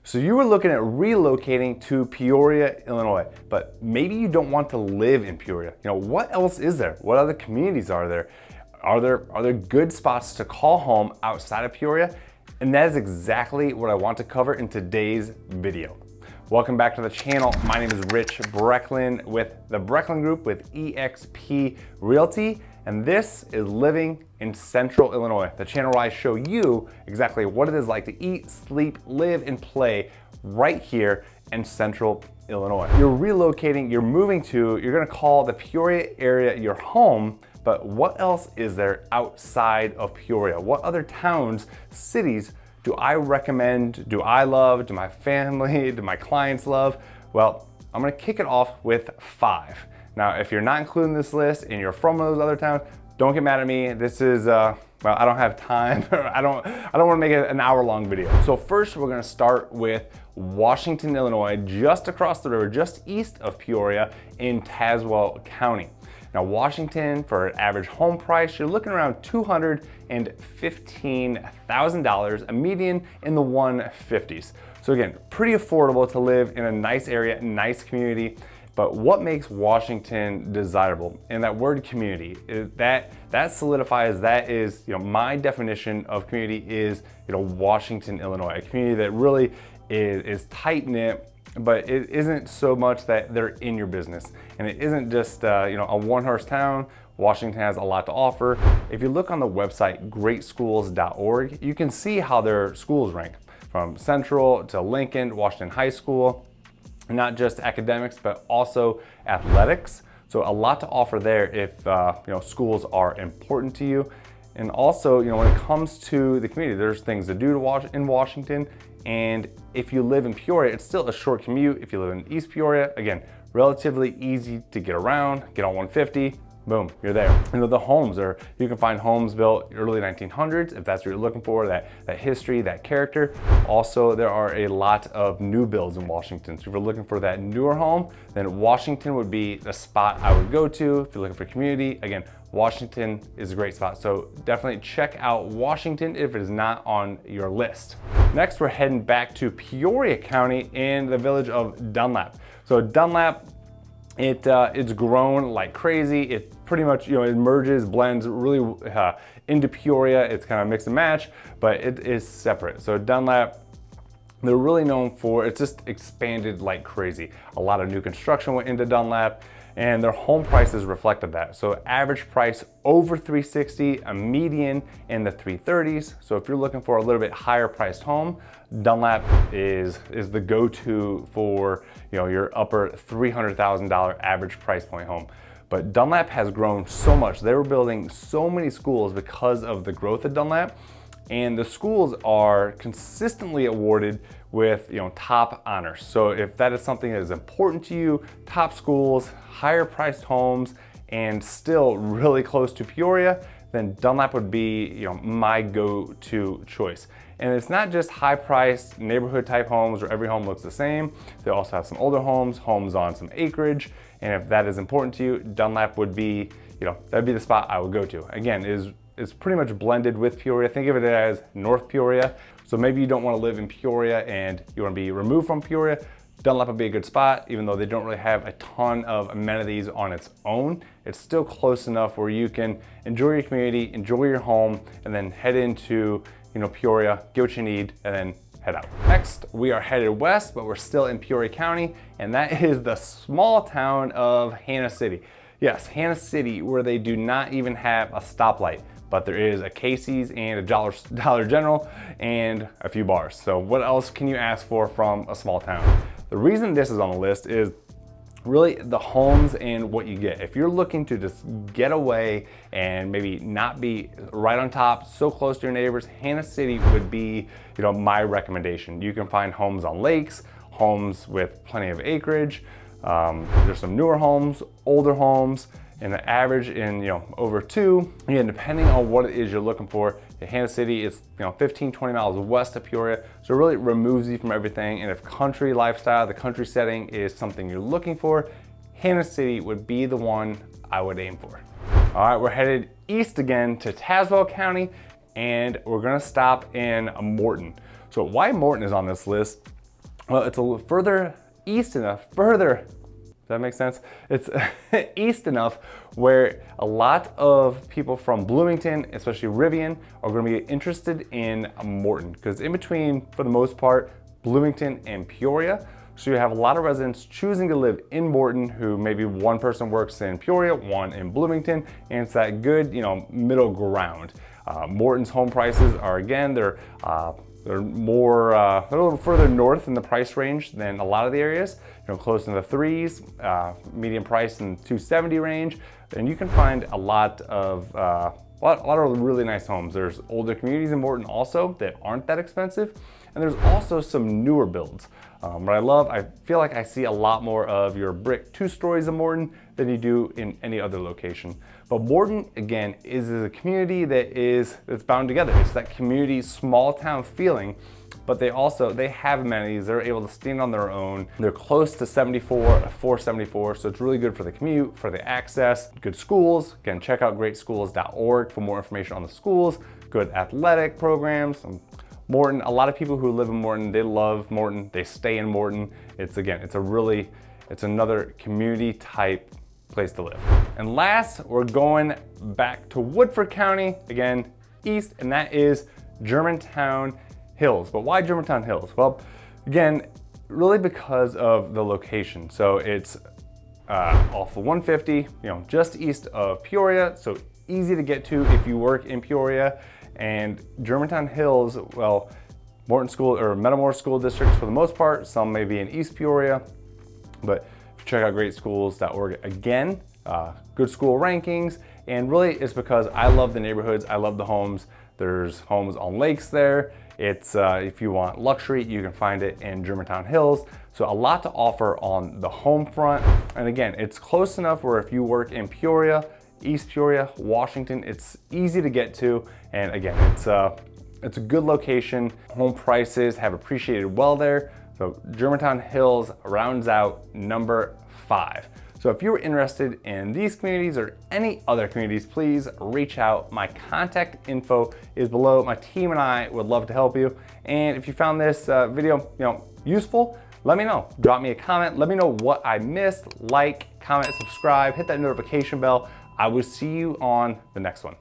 So you were looking at relocating to Peoria, Illinois, but maybe you don't want to live in Peoria. What else is there? What other communities are there? Are there good spots to call home outside of Peoria? And that is exactly what I want to cover in today's video. Welcome back to the channel. My name is Rich Brecklin with the Brecklin Group with eXp Realty, and this is Living in Central Illinois, the channel where I show you exactly what it is like to eat, sleep, live, and play right here in Central Illinois. You're relocating, you're gonna call the Peoria area your home, but what else is there outside of Peoria? What other towns, cities do I recommend, do I love, do my family, do my clients love? Well, I'm gonna kick it off with 5. Now, if you're not including this list and you're from those other towns, don't get mad at me. This is, well, I don't have time. I don't wanna make it an hour-long video. So first, we're gonna start with Washington, Illinois, just across the river, just east of Peoria in Tazewell County. Now, Washington, for an average home price, you're looking around $215,000, a median in the 150s. So again, pretty affordable to live in a nice area, nice community. But what makes Washington desirable? And that word community, that solidifies, that is, my definition of community is, Washington, Illinois, a community that really is tight-knit, but it isn't so much that they're in your business. And it isn't just a one-horse town. Washington has a lot to offer. If you look on the website, greatschools.org, you can see how their schools rank, from Central to Lincoln, Washington High School, not just academics, but also athletics. So a lot to offer there if schools are important to you. And also, when it comes to the community, there's things to do in Washington. And if you live in Peoria, it's still a short commute. If you live in East Peoria, again, relatively easy to get around, get on 150, boom, you're there. The homes are, you can find homes built early 1900s, if that's what you're looking for, that history, that character. Also, there are a lot of new builds in Washington. So if you're looking for that newer home, then Washington would be the spot I would go to. If you're looking for community, again, Washington is a great spot. So definitely check out Washington if it is not on your list. Next, we're heading back to Peoria County in the village of Dunlap. So Dunlap, it's grown like crazy. It pretty much, it merges, blends really into Peoria. It's kind of mix and match, but it is separate. So Dunlap, they're really known for, it's just expanded like crazy. A lot of new construction went into Dunlap, and their home prices reflected that. So average price over $360,000, a median in the 330s. So if you're looking for a little bit higher priced home, Dunlap is the go-to for your upper $300,000 average price point home. But Dunlap has grown so much. They were building so many schools because of the growth of Dunlap. And the schools are consistently awarded with top honors. So if that is something that is important to you, top schools, higher priced homes, and still really close to Peoria, then Dunlap would be my go-to choice. And it's not just high-priced neighborhood type homes where every home looks the same. They also have some older homes on some acreage. And if that is important to you, Dunlap would be, that'd be the spot I would go to. Again, it's pretty much blended with Peoria. Think of it as North Peoria. So maybe you don't want to live in Peoria and you want to be removed from Peoria. Dunlap would be a good spot, even though they don't really have a ton of amenities on its own. It's still close enough where you can enjoy your community, enjoy your home, and then head into Peoria, get what you need, and then head out. Next, we are headed west, but we're still in Peoria County, and that is the small town of Hanna City. Yes, Hanna City, where they do not even have a stoplight, but there is a Casey's and a Dollar General and a few bars. So what else can you ask for from a small town? The reason this is on the list is really the homes and what you get. If you're looking to just get away and maybe not be right on top, so close to your neighbors, Hanna City would be, my recommendation. You can find homes on lakes, homes with plenty of acreage. There's some newer homes, older homes, and the average in over 2. Again, depending on what it is you're looking for, Hanna City is 15, 20 miles west of Peoria, so it really removes you from everything. And if country lifestyle, the country setting is something you're looking for, Hanna City would be the one I would aim for. All right, we're headed east again to Tazewell County, and we're gonna stop in Morton. So why Morton is on this list Well, it's a little further east enough, does that make sense? It's east enough where a lot of people from Bloomington, especially Rivian, are gonna be interested in Morton, because in between, for the most part, Bloomington and Peoria. So you have a lot of residents choosing to live in Morton who maybe one person works in Peoria, one in Bloomington, and it's that good, middle ground. Morton's home prices are, again, they're more, they're a little further north in the price range than a lot of the areas, close in the threes, median price in 270 range. And you can find a lot of really nice homes. There's older communities in Morton also that aren't that expensive. And there's also some newer builds. What I feel like I see a lot more of your brick 2 stories in Morton than you do in any other location. But Morton, again, is a community that's bound together. It's that community, small town feeling, but they have amenities. They're able to stand on their own. They're close to 474, so it's really good for the commute, for the access, good schools. Again, check out greatschools.org for more information on the schools, good athletic programs. Morton, a lot of people who live in Morton, they love Morton, they stay in Morton. It's another community type place to live. And last, we're going back to Woodford County, again, east, and that is Germantown Hills. But why Germantown Hills? Well, again, really because of the location. So it's off the 150, just east of Peoria, so easy to get to if you work in Peoria. And Germantown Hills, well, Morton School or Metamora School Districts for the most part, some may be in East Peoria, but if you check out greatschools.org, again, good school rankings, and really it's because I love the neighborhoods, I love the homes. There's homes on lakes there. It's, if you want luxury, you can find it in Germantown Hills. So a lot to offer on the home front. And again, it's close enough where if you work in Peoria, East Peoria, Washington, it's easy to get to. And again, it's a good location. Home prices have appreciated well there. So Germantown Hills rounds out number 5. So if you're interested in these communities or any other communities, please reach out. My contact info is below. My team and I would love to help you. And if you found this video, useful, let me know. Drop me a comment. Let me know what I missed. Like, comment, subscribe, hit that notification bell. I will see you on the next one.